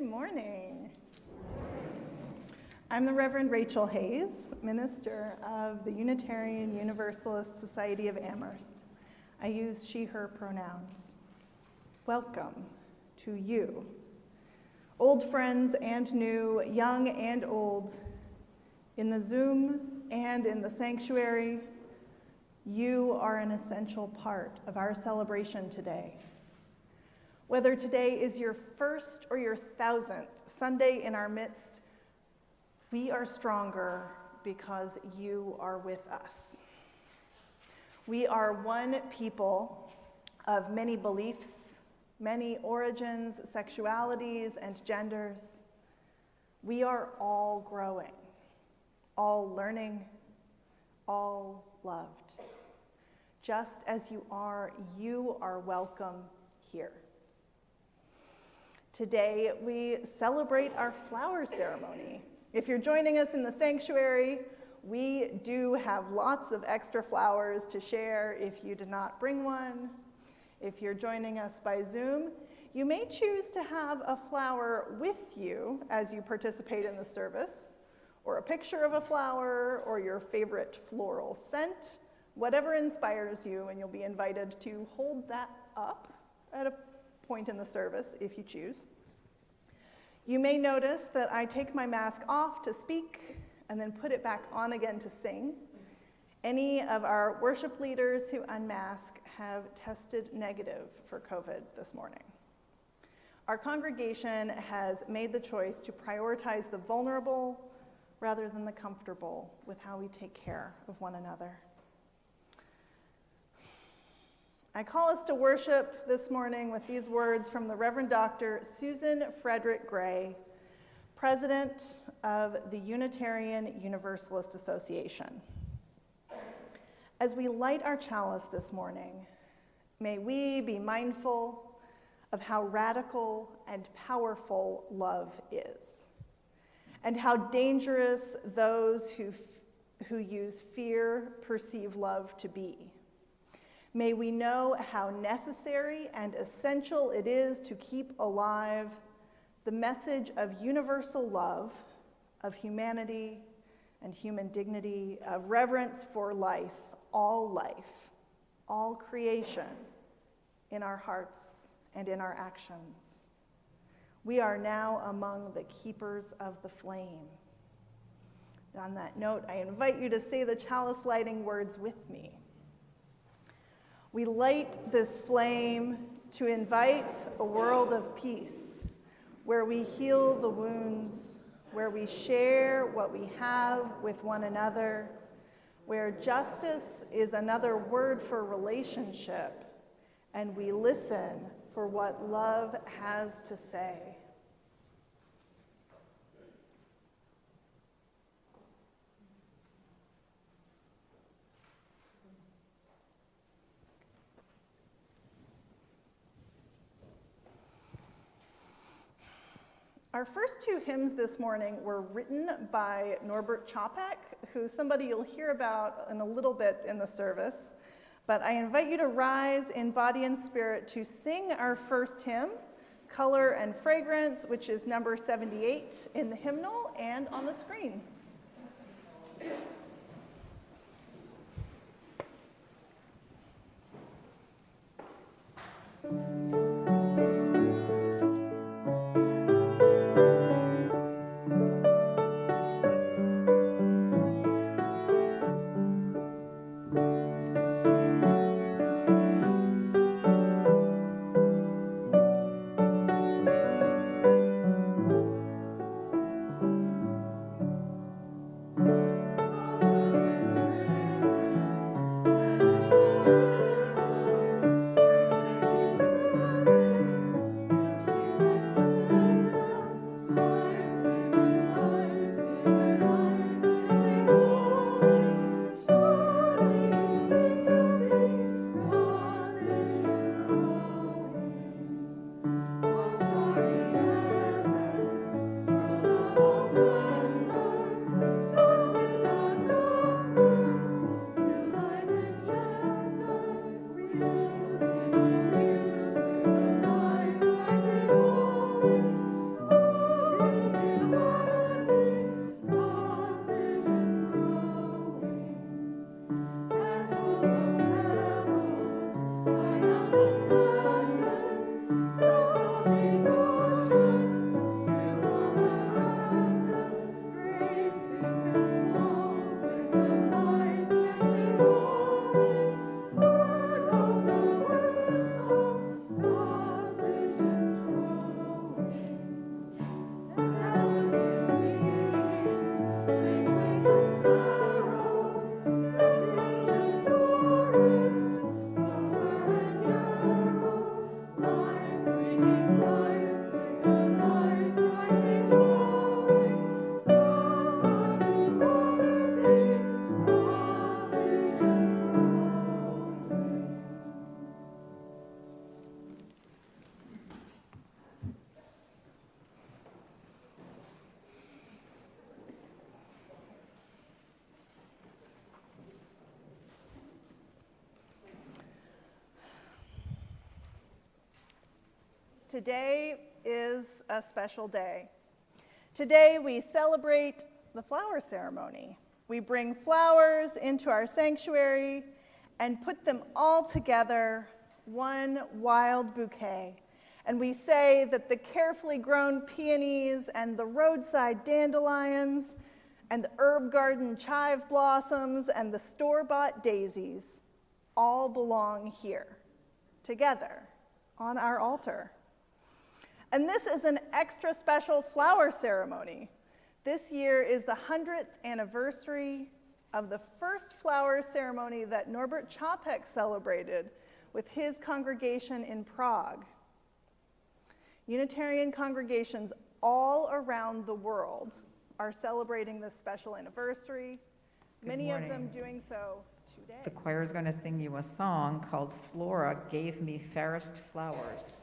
Good morning. I'm the Reverend Rachael Hayes, minister of the Unitarian Universalist Society of Amherst. I use she, her pronouns. Welcome to you, old friends and new, young and old, in the Zoom and in the sanctuary. You are an essential part of our celebration today. Whether today is your first or your 1000th Sunday in our midst, we are stronger because you are with us. We are one people of many beliefs, many origins, sexualities, and genders. We are all growing, all learning, all loved. Just as you are welcome here. Today, we celebrate our flower ceremony. If you're joining us in the sanctuary, we do have lots of extra flowers to share if you did not bring one. If you're joining us by Zoom, you may choose to have a flower with you as you participate in the service, or a picture of a flower, or your favorite floral scent, whatever inspires you, and you'll be invited to hold that up at a point in the service if you choose. You may notice that I take my mask off to speak and then put it back on again to sing. Any of our worship leaders who unmask have tested negative for COVID this morning. Our congregation has made the choice to prioritize the vulnerable rather than the comfortable with how we take care of one another. I call us to worship this morning with these words from the Reverend Dr. Susan Frederick Gray, President of the Unitarian Universalist Association. As we light our chalice this morning, may we be mindful of how radical and powerful love is, and how dangerous those who use fear perceive love to be. May we know how necessary and essential it is to keep alive the message of universal love, of humanity and human dignity, of reverence for life, all creation in our hearts and in our actions. We are now among the keepers of the flame. On that note, I invite you to say the chalice lighting words with me. We light this flame to invite a world of peace, where we heal the wounds, where we share what we have with one another, where justice is another word for relationship, and we listen for what love has to say. Our first two hymns this morning were written by Norbert Chopek, who's somebody you'll hear about in a little bit in the service. But I invite you to rise in body and spirit to sing our first hymn, Color and Fragrance, which is number 78 in the hymnal and on the screen. Today is a special day. Today we celebrate the flower ceremony. We bring flowers into our sanctuary and put them all together, one wild bouquet. And we say that the carefully grown peonies and the roadside dandelions and the herb garden chive blossoms and the store-bought daisies all belong here, together, on our altar. And this is an extra special flower ceremony. This year is the 100th anniversary of the first flower ceremony that Norbert Čapek celebrated with his congregation in Prague. Unitarian congregations all around the world are celebrating this special anniversary, many of them doing so today. The choir is going to sing you a song called Flora Gave Me Fairest Flowers.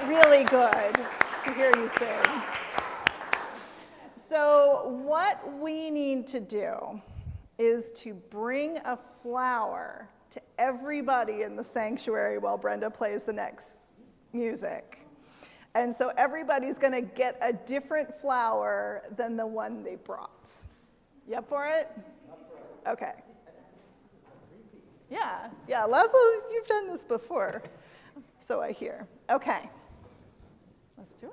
Really good to hear you sing. So what we need to do is to bring a flower to everybody in the sanctuary while Brenda plays the next music. And so everybody's going to get a different flower than the one they brought. You up for it? Okay. Yeah, Laszlo, you've done this before, so I hear. Okay. Let's do it.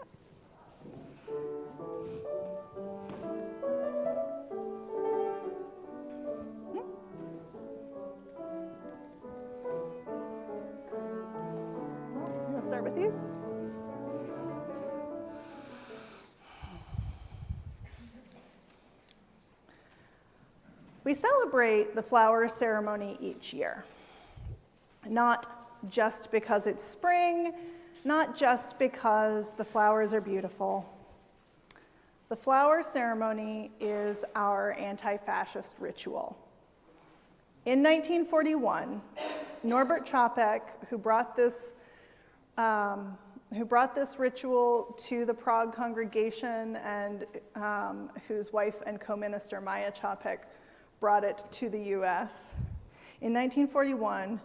I'm going to start with these. We celebrate the flower ceremony each year, not just because it's spring, not just because the flowers are beautiful. The flower ceremony is our anti-fascist ritual. In 1941, Norbert Čapek, who brought this ritual to the Prague congregation and whose wife and co-minister Maya Čapek brought it to the US. In 1941,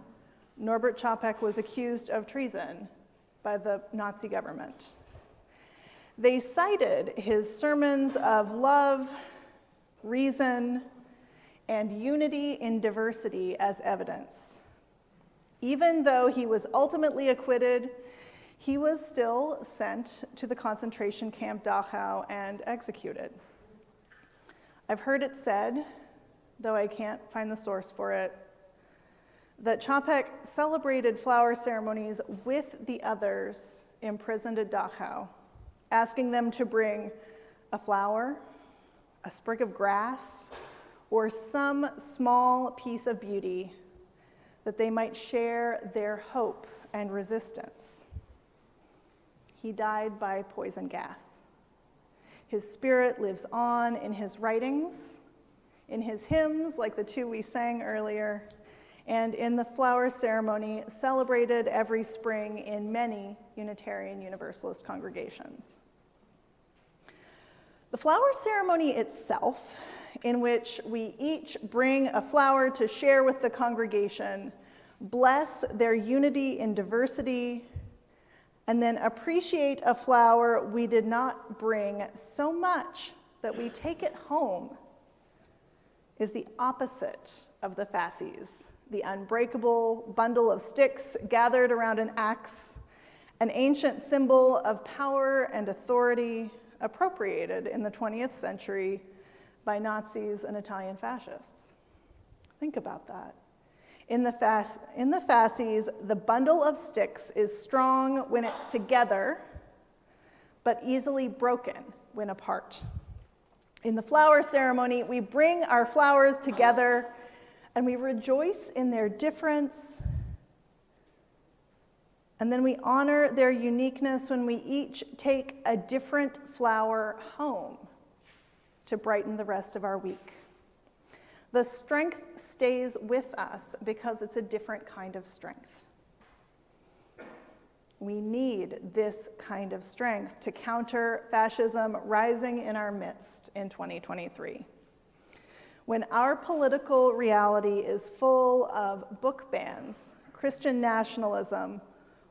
Norbert Čapek was accused of treason by the Nazi government. They cited his sermons of love, reason, and unity in diversity as evidence. Even though he was ultimately acquitted, he was still sent to the concentration camp Dachau and executed. I've heard it said, though I can't find the source for it, that Chapek celebrated flower ceremonies with the others imprisoned at Dachau, asking them to bring a flower, a sprig of grass, or some small piece of beauty that they might share their hope and resistance. He died by poison gas. His spirit lives on in his writings, in his hymns, like the two we sang earlier, and in the flower ceremony celebrated every spring in many Unitarian Universalist congregations. The flower ceremony itself, in which we each bring a flower to share with the congregation, bless their unity in diversity, and then appreciate a flower we did not bring so much that we take it home, is the opposite of the fasces, the unbreakable bundle of sticks gathered around an axe, an ancient symbol of power and authority appropriated in the 20th century by Nazis and Italian fascists. Think about that. In the fasces, the bundle of sticks is strong when it's together, but easily broken when apart. In the flower ceremony, we bring our flowers together and we rejoice in their difference. And then we honor their uniqueness when we each take a different flower home to brighten the rest of our week. The strength stays with us because it's a different kind of strength. We need this kind of strength to counter fascism rising in our midst in 2023. When our political reality is full of book bans, Christian nationalism,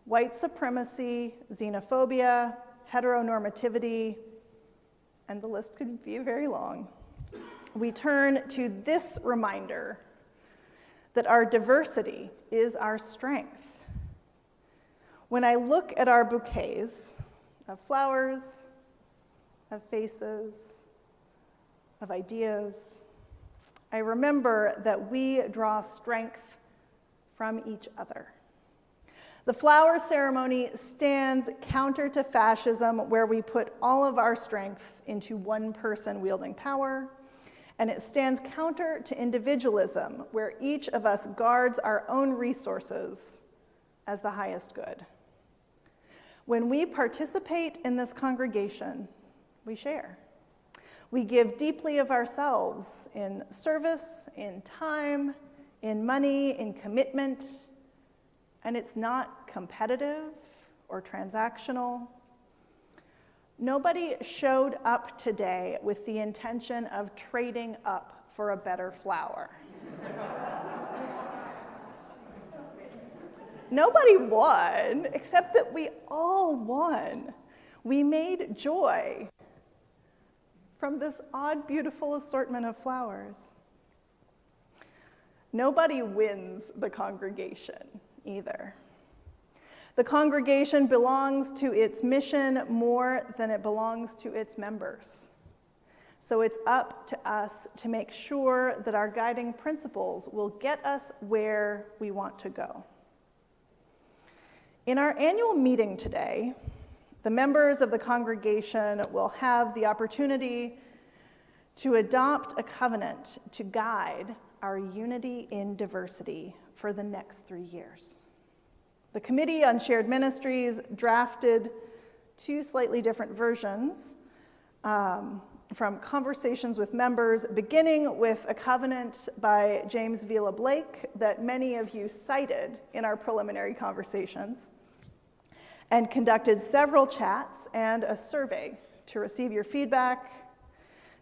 white supremacy, xenophobia, heteronormativity, and the list could be very long, we turn to this reminder that our diversity is our strength. When I look at our bouquets of flowers, of faces, of ideas, I remember that we draw strength from each other. The flower ceremony stands counter to fascism, where we put all of our strength into one person wielding power, and it stands counter to individualism, where each of us guards our own resources as the highest good. When we participate in this congregation, we share. We give deeply of ourselves in service, in time, in money, in commitment, and it's not competitive or transactional. Nobody showed up today with the intention of trading up for a better flower. Nobody won, except that we all won. We made joy from this odd, beautiful assortment of flowers. Nobody wins the congregation either. The congregation belongs to its mission more than it belongs to its members. So it's up to us to make sure that our guiding principles will get us where we want to go. In our annual meeting today, the members of the congregation will have the opportunity to adopt a covenant to guide our unity in diversity for the next 3 years. The Committee on Shared Ministries drafted 2 slightly different versions from conversations with members, beginning with a covenant by James Vila Blake that many of you cited in our preliminary conversations, and conducted several chats and a survey to receive your feedback.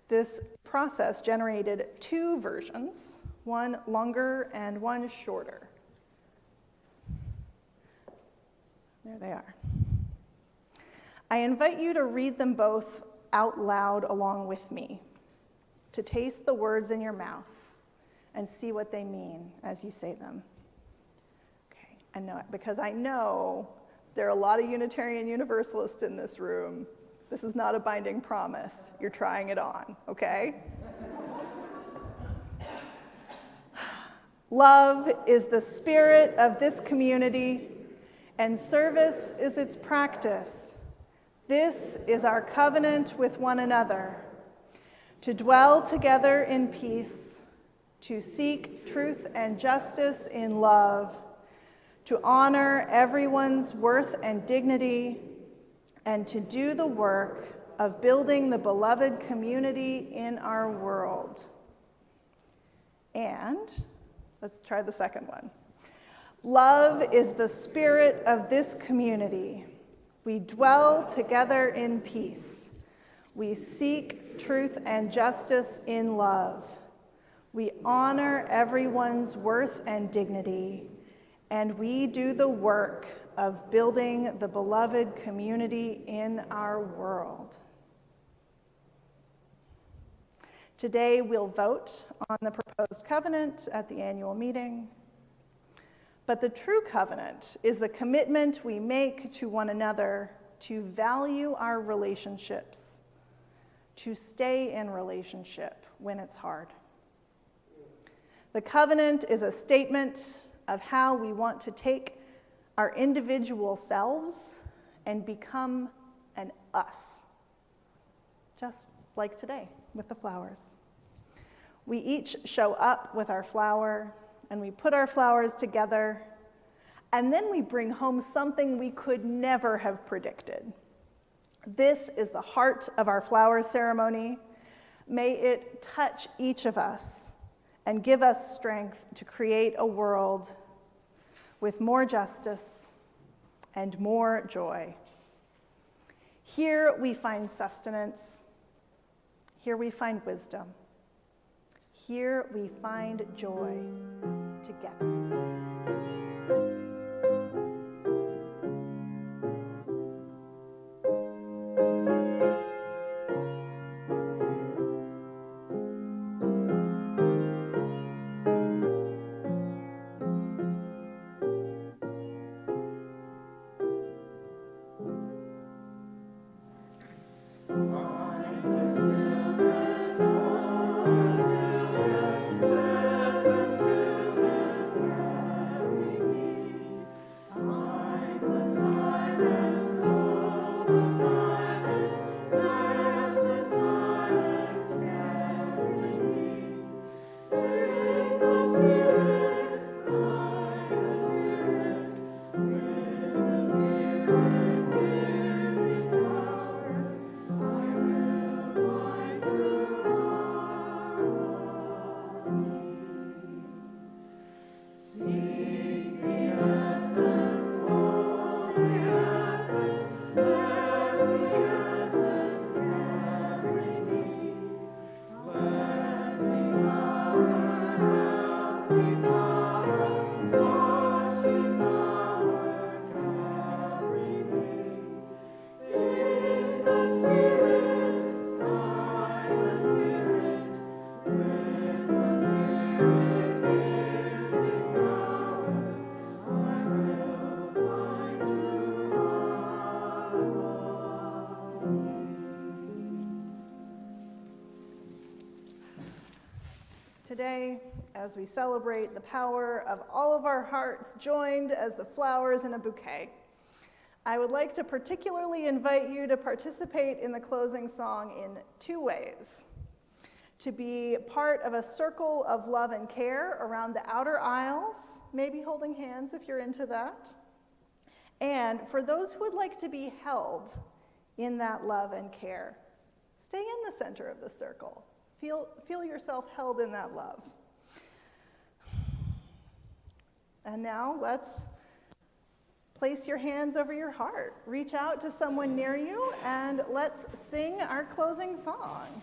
This process generated 2 versions, one longer and one shorter. There they are. I invite you to read them both out loud along with me, to taste the words in your mouth and see what they mean as you say them. Okay, I know it, because I know there are a lot of Unitarian Universalists in this room. This is not a binding promise. You're trying it on, okay? Love is the spirit of this community, and service is its practice. This is our covenant with one another, to dwell together in peace, to seek truth and justice in love, to honor everyone's worth and dignity, and to do the work of building the beloved community in our world. And let's try the second one. Love is the spirit of this community. We dwell together in peace. We seek truth and justice in love. We honor everyone's worth and dignity, and we do the work of building the beloved community in our world. Today, we'll vote on the proposed covenant at the annual meeting. But the true covenant is the commitment we make to one another to value our relationships, to stay in relationship when it's hard. The covenant is a statement of how we want to take our individual selves and become an us, just like today with the flowers. We each show up with our flower, and we put our flowers together, and then we bring home something we could never have predicted. This is the heart of our flower ceremony. May it touch each of us and give us strength to create a world with more justice and more joy. Here we find sustenance. Here we find wisdom. Here we find joy together. Today, as we celebrate the power of all of our hearts joined as the flowers in a bouquet, I would like to particularly invite you to participate in the closing song in two ways. To be part of a circle of love and care around the outer aisles, maybe holding hands if you're into that. And for those who would like to be held in that love and care, stay in the center of the circle. Feel yourself held in that love. And now let's place your hands over your heart. Reach out to someone near you and let's sing our closing song.